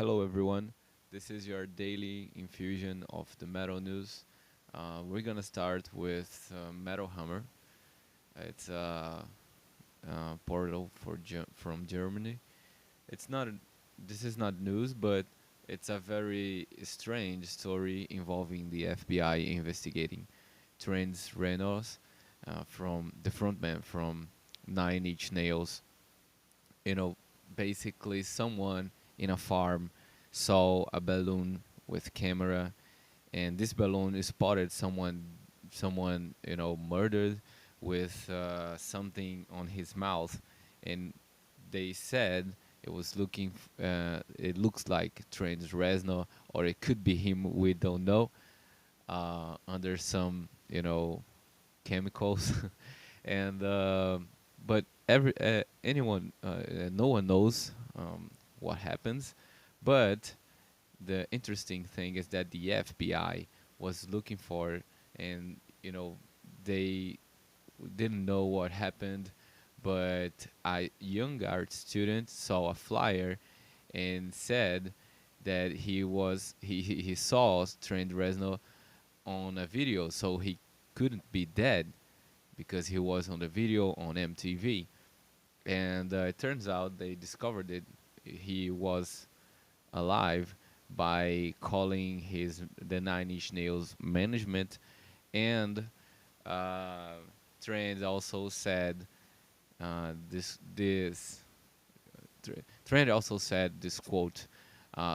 Hello, everyone. This is your daily infusion of the metal news. We're gonna start with Metal Hammer. It's a portal from Germany. It's not. This is not news, but it's a very strange story involving the FBI investigating Trent Reynolds, from the frontman from Nine Inch Nails. you know, Basically someone in a farm saw a balloon with camera, and this balloon spotted someone murdered with something on his mouth, and they said it looks like Trent Reznor, or it could be him. We don't know. Under some chemicals, and but every anyone no one knows what happens. But the interesting thing is that the FBI was looking for, and they didn't know what happened, but a young art student saw a flyer and said that he saw Trent Reznor on a video, so he couldn't be dead because he was on the video on MTV. And it turns out they discovered that he was alive by calling the Nine Inch Nails management, and uh, Trent also said this. Trent also said this quote: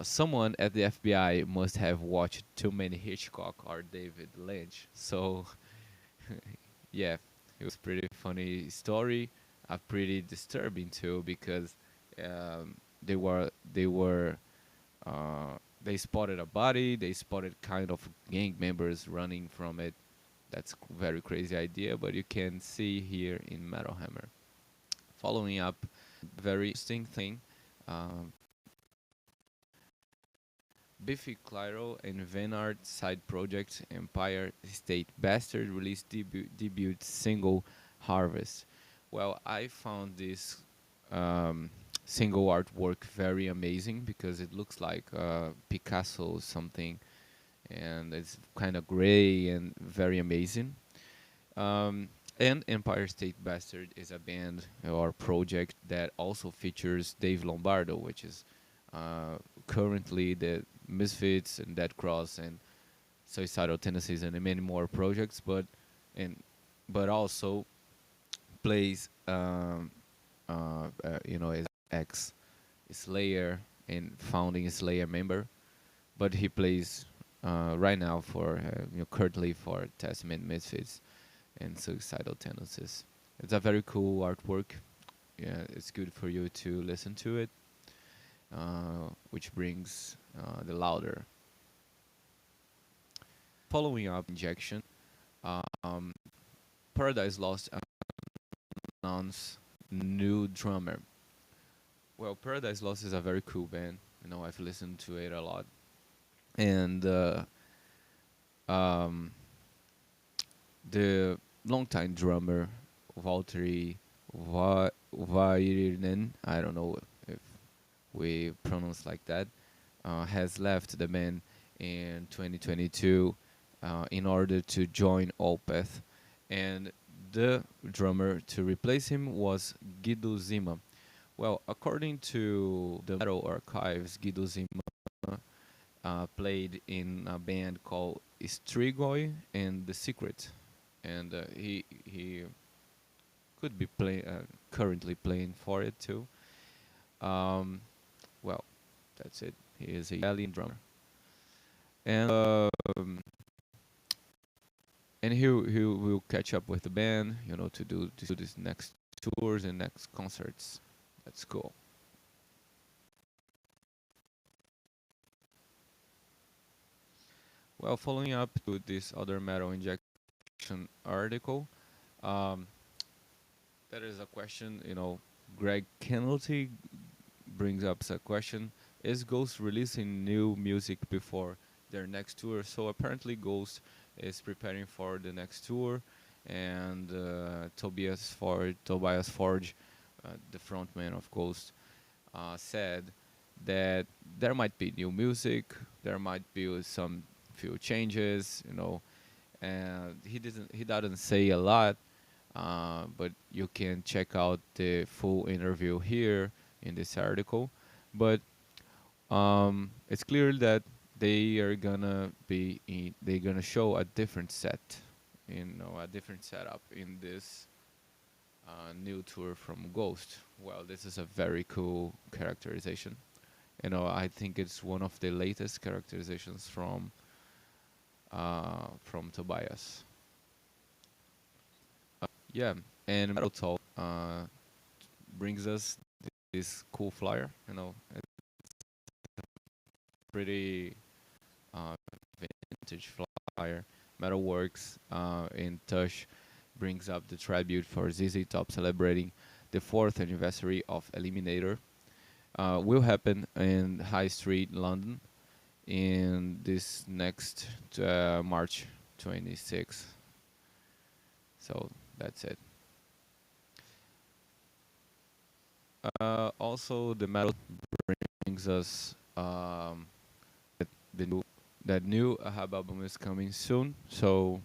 "Someone at the FBI must have watched too many Hitchcock or David Lynch." So yeah, it was pretty funny story, pretty disturbing too, because um, they spotted a body, they spotted kind of gang members running from it. That's very crazy idea, but you can see here in Metal Hammer. Following up, very interesting thing. Um, Biffy Clyro and Van side project Empire State Bastard released debut single Harvest. Well, I found this um, single artwork very amazing because it looks like Picasso something, and it's kind of gray and very amazing. And Empire State Bastard is a band or project that also features Dave Lombardo, which is uh, currently the Misfits and Dead Cross and Suicidal Tendencies and many more projects, and but also plays as ex Slayer and founding Slayer member, but he plays right now for currently for Testament, Misfits and Suicidal Tendencies. It's a very cool artwork. Yeah, it's good for you to listen to it, which brings the louder. Following up injection, um, Paradise Lost announced new drummer. Well, Paradise Lost is a very cool band. I've listened to it a lot, and um, the longtime drummer Valtteri Vairinen, I don't know if we pronounce like that, has left the band in 2022 in order to join Opeth, and the drummer to replace him was Guido Zima. Well, according to the Metal Archives, Guido Zima played in a band called Strigoi and The Secret, and he could be currently playing for it too. Um, well, that's it. He is a Italian drummer, and he will catch up with the band, to do these next tours and next concerts. That's cool. Well, following up to this other metal injection article, um, there is a question. Greg Kennelty brings up a question: is Ghost releasing new music before their next tour? So apparently, Ghost is preparing for the next tour, and Tobias Forge, the frontman of Ghost, said that there might be new music, there might be some few changes, and he doesn't say a lot, but you can check out the full interview here in this article. But it's clear that they're gonna show a different a different setup in this new tour from Ghost. Well, this is a very cool characterization. I think it's one of the latest characterizations from Tobias. Yeah, and Metal Talk brings us this cool flyer. It's pretty uh, vintage flyer. Metalworks in Tush brings up the tribute for ZZ Top celebrating the 4th anniversary of Eliminator. Will happen in High Street, London, in this next March 26th. So that's it. Also, the metal brings us the new that new Ahab album is coming soon, so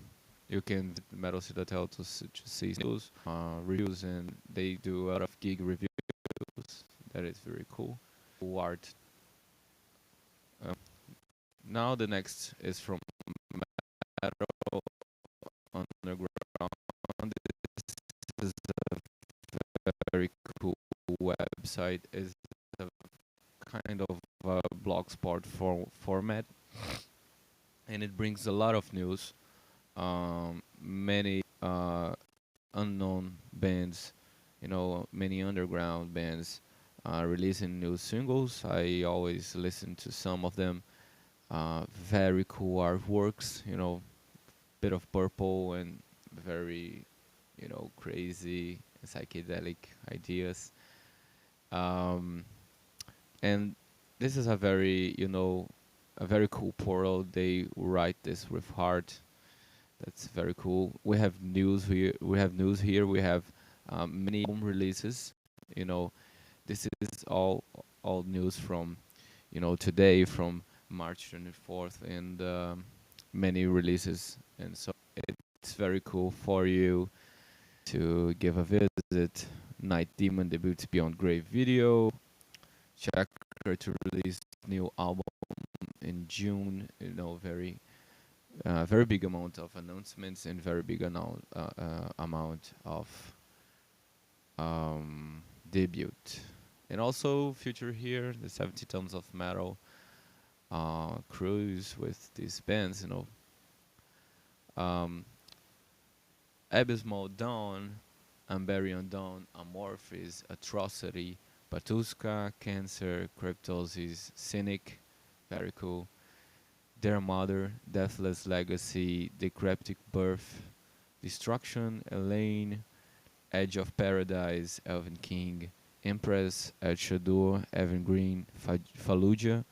you can visit Metal Citadel to see news, reviews, and they do a lot of gig reviews. That is very cool. Cool art. Uh, Now the next is from Metal Underground. This is a very cool website. It's a kind of blogspot format, and it brings a lot of news. Many unknown bands, many underground bands releasing new singles. I always listen to some of them. Very cool artworks, bit of purple and very, crazy psychedelic ideas. Um, and this is a very cool portal. They write this with heart. That's very cool. We have news here. We have many album releases. You know, this is all news from, today, from March 24th, and many releases. And so it's very cool for you to give a visit. Night Demon debuts Beyond Grave video. Checker to release new album in June. Very big amount of announcements and very big amount of debut. And also feature here the 70 Tons of Metal cruise with these bands, Um, Abysmal Dawn, Amberian Dawn, Amorphis, Atrocity, Patuska, Cancer, Cryptosis, Cynic, very cool. Their Mother, Deathless Legacy, Decrepit Birth, Destruction, Elaine, Edge of Paradise, Elvin King, Empress, Ed Shadour, Evan Green, Fallujah,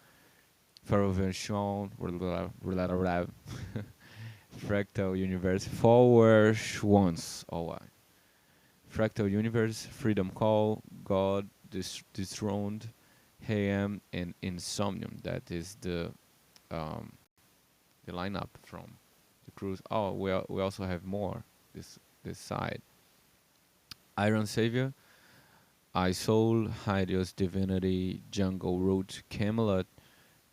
Ferrovention, Fractal Universe, Forward Once, Fractal Universe, Freedom Call, God, Dethroned, Hayam, and Insomnium. That is um, the lineup from the cruise. Oh, we also have more this side. Iron Savior, I Soul, Hydios Divinity, Jungle Root, Camelot,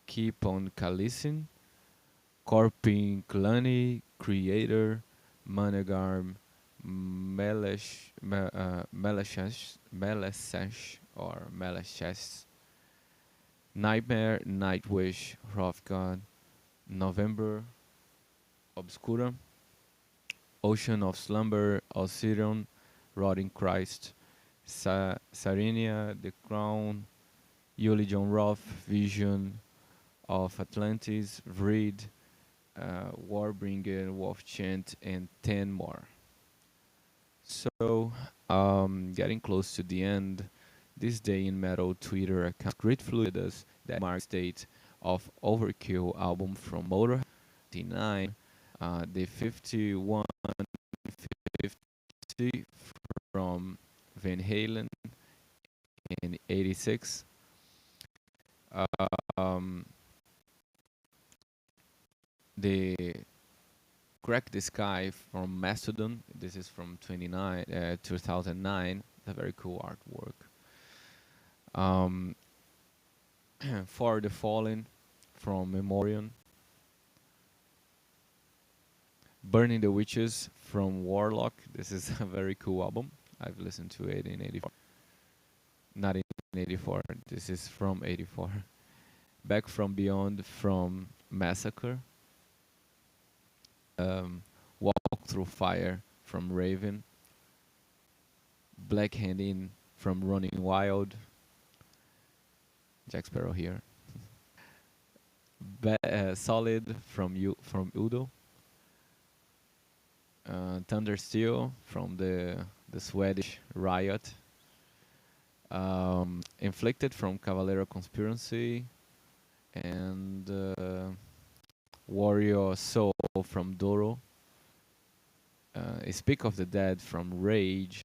Keep on Kalisin, Corpin Klani, Creator, Manegarm, Meleshesh or Meleshes, Nightmare, Nightwish, Wrath God, November, Obscura, Ocean of Slumber, Osirion, Rotting Christ, Sarenia, The Crown, Yuli John Roth, Vision of Atlantis, Vreed, Warbringer, Wolfchant, and 10 more. So, getting close to the end, this day in metal Twitter account gratefully with us that marks date of Overkill album from Motorhead 59, the 5150 from Van Halen in 86, Um, the Crack the Sky from Mastodon. This is from 2009. It's a very cool artwork. Um, For the Fallen from Memoriam. Burning the Witches from Warlock. This is a very cool album. I've listened to it in 84. Not in 84. This is from 84. Back from Beyond from Massacre. Walk Through Fire from Raven. Black Handing from Running Wild. Jack Sparrow here. Solid from Udo. Thunder Steel from the Swedish Riot. Inflicted from Cavalera Conspiracy. And Warrior Soul from Doro. Speak of the Dead from Rage.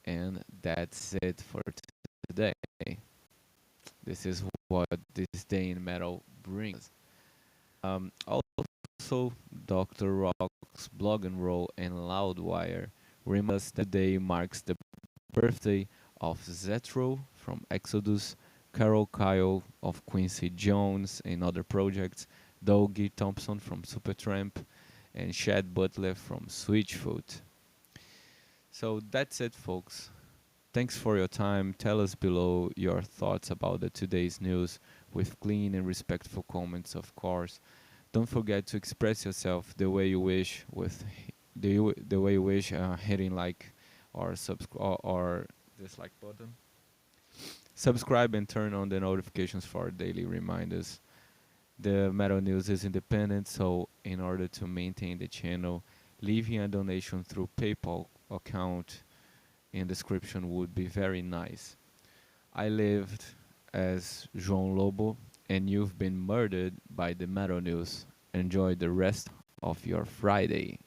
And that's it for today. This is what this day in metal brings. Also, Dr. Rock's Blog and Roll and Loudwire remind us that today marks the birthday of Zetro from Exodus, Carol Kyle of Quincy Jones and other projects, Dougie Thompson from Supertramp, and Chad Butler from Switchfoot. So that's it, folks. Thanks for your time. Tell us below your thoughts about today's news with clean and respectful comments, of course. Don't forget to express yourself the way you wish with the way you wish, hitting like or or dislike button. Subscribe and turn on the notifications for daily reminders. The Metal News is independent, so in order to maintain the channel, leaving a donation through PayPal account in description would be very nice. I lived as João Lobo, and you've been murdered by the Metal News. Enjoy the rest of your Friday.